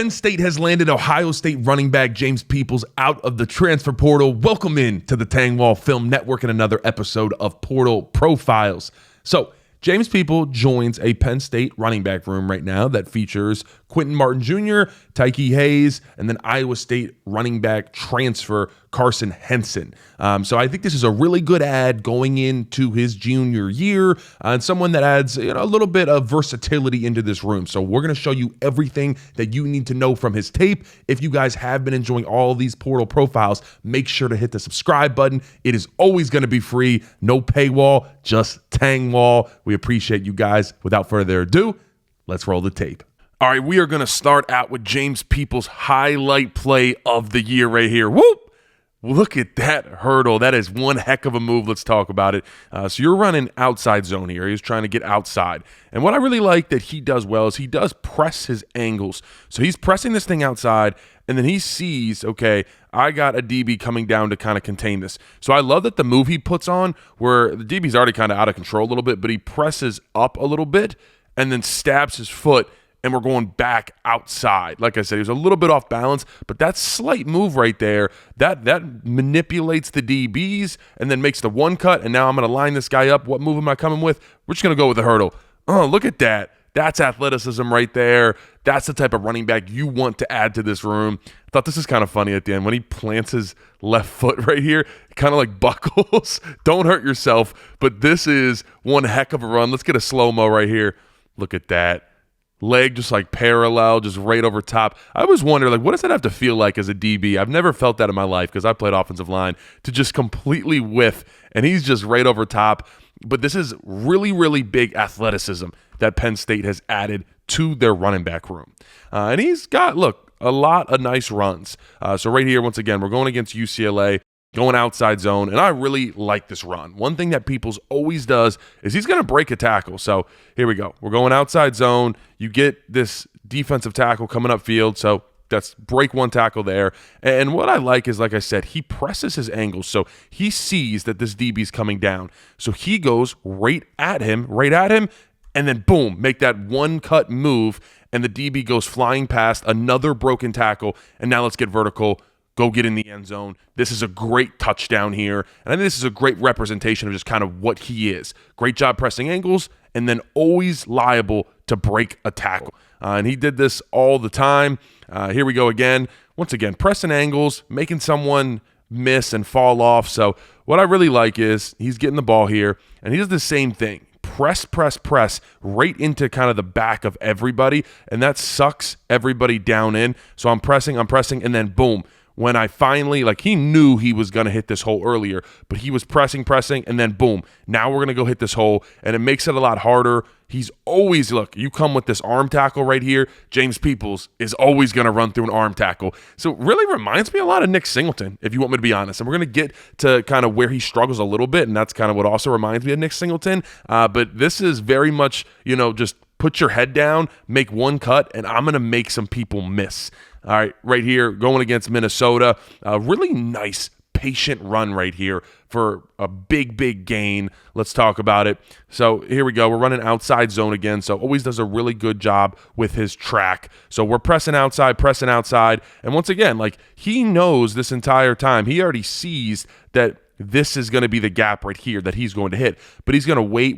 Penn State has landed Ohio State running back James Peoples out of the transfer portal. Welcome in to the Tengwall Film Network and another episode of Portal Profiles. So, James Peoples joins a Penn State running back room right now that features Quentin Martin Jr., Tyke Hayes, and then Iowa State running back transfer Carson Henson. So I think this is a really good add going into his junior year, and someone that adds a little bit of versatility into this room. So we're going to show you everything that you need to know from his tape. If you guys have been enjoying all these Portal Profiles, make sure to hit the subscribe button. It is always going to be free, no paywall, just Tengwall. We appreciate you guys. Without further ado, let's roll the tape. All right, we are going to start out with James Peoples' highlight play of the year right here. Whoop! Look at that hurdle. That is one heck of a move. Let's talk about it. So you're running outside zone here. He's trying to get outside. And what I really like that he does well is he does press his angles. So he's pressing this thing outside, and then he sees, okay, I got a DB coming down to kind of contain this. So I love that the move he puts on where the DB's already kind of out of control a little bit, but he presses up a little bit and then stabs his foot, and we're going back outside. Like I said, he was a little bit off balance, but that slight move right there, that manipulates the DBs and then makes the one cut, and now I'm going to line this guy up. What move am I coming with? We're just going to go with the hurdle. Oh, look at that. That's athleticism right there. That's the type of running back you want to add to this room. I thought this is kind of funny at the end. When he plants his left foot right here, kind of like buckles. Don't hurt yourself, but this is one heck of a run. Let's get a slow-mo right here. Look at that. Leg just like parallel, just right over top. I always wonder, like, what does that have to feel like as a DB? I've never felt that in my life because I played offensive line, to just completely whiff, and he's just right over top. But this is really, really big athleticism that Penn State has added to their running back room. And he's got, look, a lot of nice runs. So right here, once again, we're going against UCLA. Going outside zone, and I really like this run. One thing that Peoples always does is he's going to break a tackle. So here we go. We're going outside zone. You get this defensive tackle coming upfield, so that's break one tackle there. And what I like is, like I said, he presses his angles. So he sees that this DB's coming down. So he goes right at him, and then boom, make that one-cut move, and the DB goes flying past another broken tackle, and now let's get vertical. Go get in the end zone. This is a great touchdown here. And I think this is a great representation of just kind of what he is. Great job pressing angles and then always liable to break a tackle. And he did this all the time. Here we go again. Once again, pressing angles, making someone miss and fall off. So what I really like is he's getting the ball here, and he does the same thing. Press right into kind of the back of everybody, and that sucks everybody down in. So I'm pressing, and then boom. When I finally, like, he knew he was going to hit this hole earlier, but he was pressing, and then boom, now we're going to go hit this hole, and it makes it a lot harder. He's always, look, you come with this arm tackle right here, James Peoples is always going to run through an arm tackle. So it really reminds me a lot of Nick Singleton, if you want me to be honest. And we're going to get to kind of where he struggles a little bit, and that's kind of what also reminds me of Nick Singleton. But this is very much, just put your head down, make one cut, and I'm going to make some people miss. All right, right here, going against Minnesota. Really nice, patient run right here for a big gain. Let's talk about it. So here we go. We're running outside zone again, so always does a really good job with his track. So we're pressing outside. And once again, like, he knows this entire time. He already sees that this is going to be the gap right here that he's going to hit. But he's going to wait,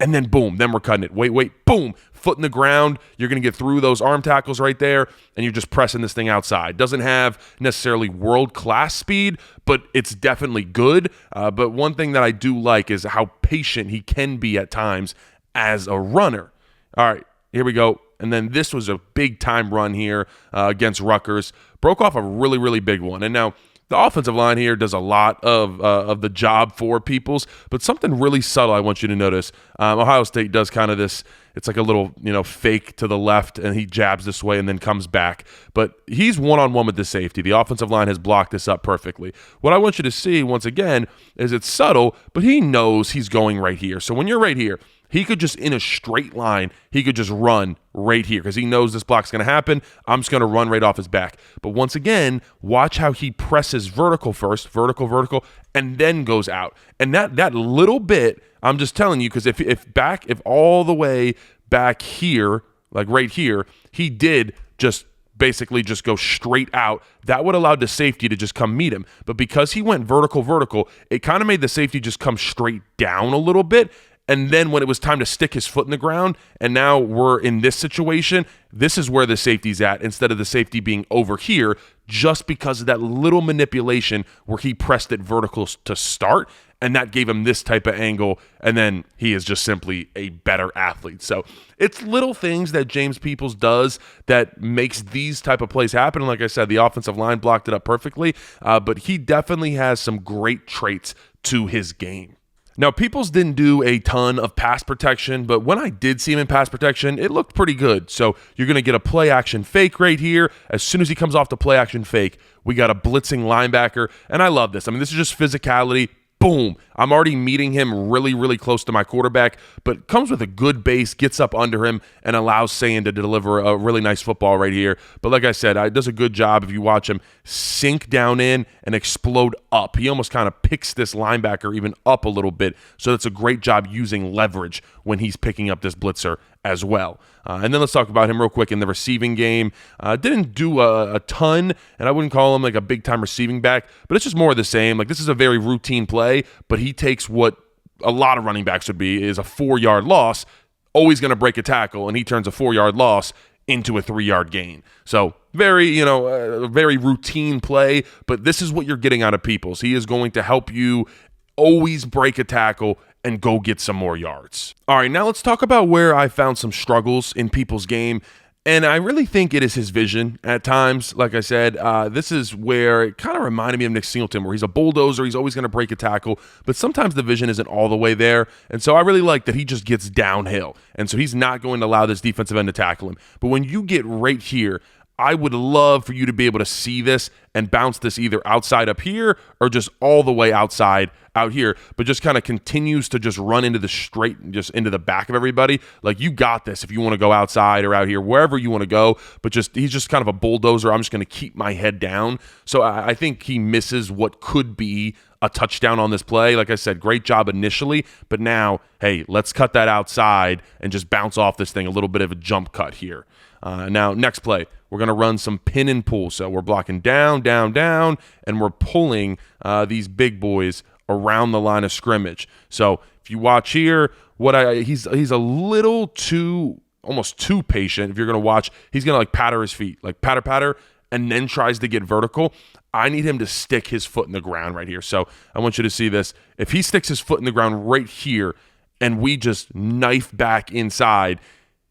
and then boom, then we're cutting it. Wait, boom, foot in the ground. You're going to get through those arm tackles right there, and you're just pressing this thing outside. Doesn't have necessarily world-class speed, but it's definitely good. But one thing that I do like is how patient he can be at times as a runner. All right, here we go. And then this was a big-time run here against Rutgers. Broke off a really, really big one. And now the offensive line here does a lot of the job for Peoples, but something really subtle I want you to notice. Ohio State does kind of this, it's like a little, fake to the left, and he jabs this way and then comes back. But he's one-on-one with the safety. The offensive line has blocked this up perfectly. What I want you to see, once again, is it's subtle, but he knows he's going right here. So when you're right here, he could just, in a straight line, he could just run right here because he knows this block's going to happen. I'm just going to run right off his back. But once again, watch how he presses vertical first, vertical, and then goes out. And that little bit, I'm just telling you, because if all the way back here, like right here, he did just basically just go straight out. That would allow the safety to just come meet him. But because he went vertical, it kind of made the safety just come straight down a little bit. And then when it was time to stick his foot in the ground, and now we're in this situation, this is where the safety's at instead of the safety being over here, just because of that little manipulation where he pressed it vertical to start, and that gave him this type of angle, and then he is just simply a better athlete. So it's little things that James Peoples does that makes these type of plays happen. And like I said, the offensive line blocked it up perfectly, but he definitely has some great traits to his game. Now, Peoples didn't do a ton of pass protection, but when I did see him in pass protection, it looked pretty good. So you're going to get a play action fake right here. As soon as he comes off the play action fake, we got a blitzing linebacker, and I love this. I mean, this is just physicality. Boom. I'm already meeting him really, really close to my quarterback, but comes with a good base, gets up under him, and allows Sayin to deliver a really nice football right here. But like I said, does a good job if you watch him sink down in and explode up. He almost kind of picks this linebacker even up a little bit, so that's a great job using leverage when he's picking up this blitzer as well. And then let's talk about him real quick in the receiving game. Didn't do a ton, and I wouldn't call him like a big-time receiving back, but it's just more of the same. Like, this is a very routine play, but he takes what a lot of running backs would be is a 4-yard loss, always going to break a tackle, and he turns a 4-yard loss into a 3-yard gain. So very, very routine play, but this is what you're getting out of Peoples. He is going to help you always break a tackle and go get some more yards. All right, now let's talk about where I found some struggles in Peoples' game. And I really think it is his vision at times. Like I said, this is where it kind of reminded me of Nick Singleton, where he's a bulldozer. He's always going to break a tackle, but sometimes the vision isn't all the way there. And so I really like that he just gets downhill. And so he's not going to allow this defensive end to tackle him. But when you get right here, I would love for you to be able to see this and bounce this either outside up here or just all the way outside out here, but just kind of continues to just run into the straight, just into the back of everybody. Like, you got this if you want to go outside or out here, wherever you want to go, but he's just kind of a bulldozer. I'm just going to keep my head down. So I think he misses what could be a touchdown on this play. Like I said, great job initially, but now, hey, let's cut that outside and just bounce off this thing, a little bit of a jump cut here. Now, next play, we're going to run some pin and pull. So we're blocking down, and we're pulling these big boys around the line of scrimmage. So if you watch here, he's a little too, almost too patient. If you're going to watch, he's going to like patter his feet, like patter, and then tries to get vertical. I need him to stick his foot in the ground right here. So I want you to see this. If he sticks his foot in the ground right here and we just knife back inside,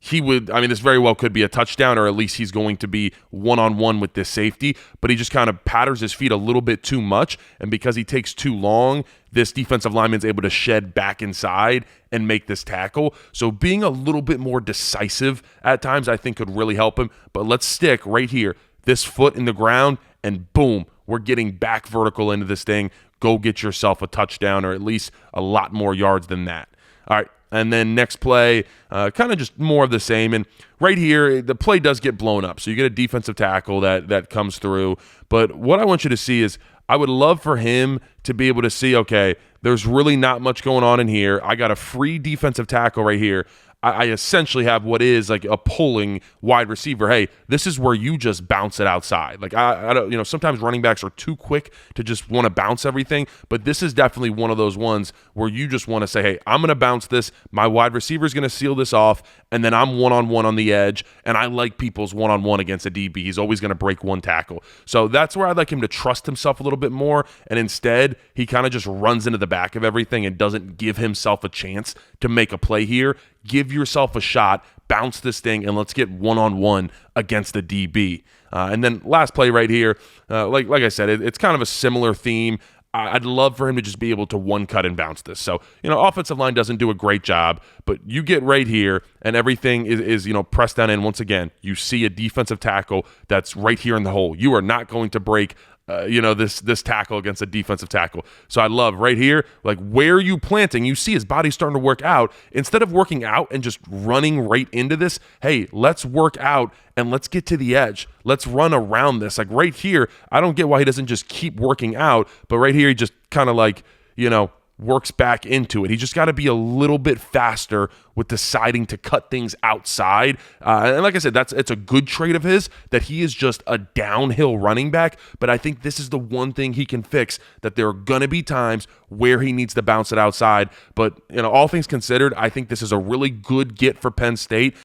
this very well could be a touchdown, or at least he's going to be one-on-one with this safety, but he just kind of patters his feet a little bit too much, and because he takes too long, this defensive lineman's able to shed back inside and make this tackle. So being a little bit more decisive at times, I think, could really help him, but let's stick right here, this foot in the ground, and boom, we're getting back vertical into this thing. Go get yourself a touchdown, or at least a lot more yards than that. All right. And then next play, kind of just more of the same. And right here, the play does get blown up. So you get a defensive tackle that comes through. But what I want you to see is I would love for him to be able to see, okay, there's really not much going on in here. I got a free defensive tackle right here. I essentially have what is like a pulling wide receiver. Hey, this is where you just bounce it outside. Like, I don't, sometimes running backs are too quick to just want to bounce everything, but this is definitely one of those ones where you just want to say, hey, I'm going to bounce this. My wide receiver is going to seal this off, and then I'm one-on-one on the edge, and I like Peoples one-on-one against a DB. He's always going to break one tackle. So that's where I'd like him to trust himself a little bit more, and instead, he kind of just runs into the back of everything and doesn't give himself a chance to make a play here. Give yourself a shot, bounce this thing, and let's get one-on-one against the DB. And then last play right here, like I said, it's kind of a similar theme. I'd love for him to just be able to one-cut and bounce this. So, offensive line doesn't do a great job, but you get right here, and everything is pressed down in. Once again, you see a defensive tackle that's right here in the hole. You are not going to break this tackle against a defensive tackle. So I love right here, like, where are you planting? You see his body starting to work out. Instead of working out and just running right into this, hey, let's work out and let's get to the edge. Let's run around this. Like right here, I don't get why he doesn't just keep working out, but right here he just kind of like, works back into it. He just got to be a little bit faster with deciding to cut things outside. And like I said, it's a good trait of his that he is just a downhill running back. But I think this is the one thing he can fix, that there are going to be times where he needs to bounce it outside. But all things considered, I think this is a really good get for Penn State.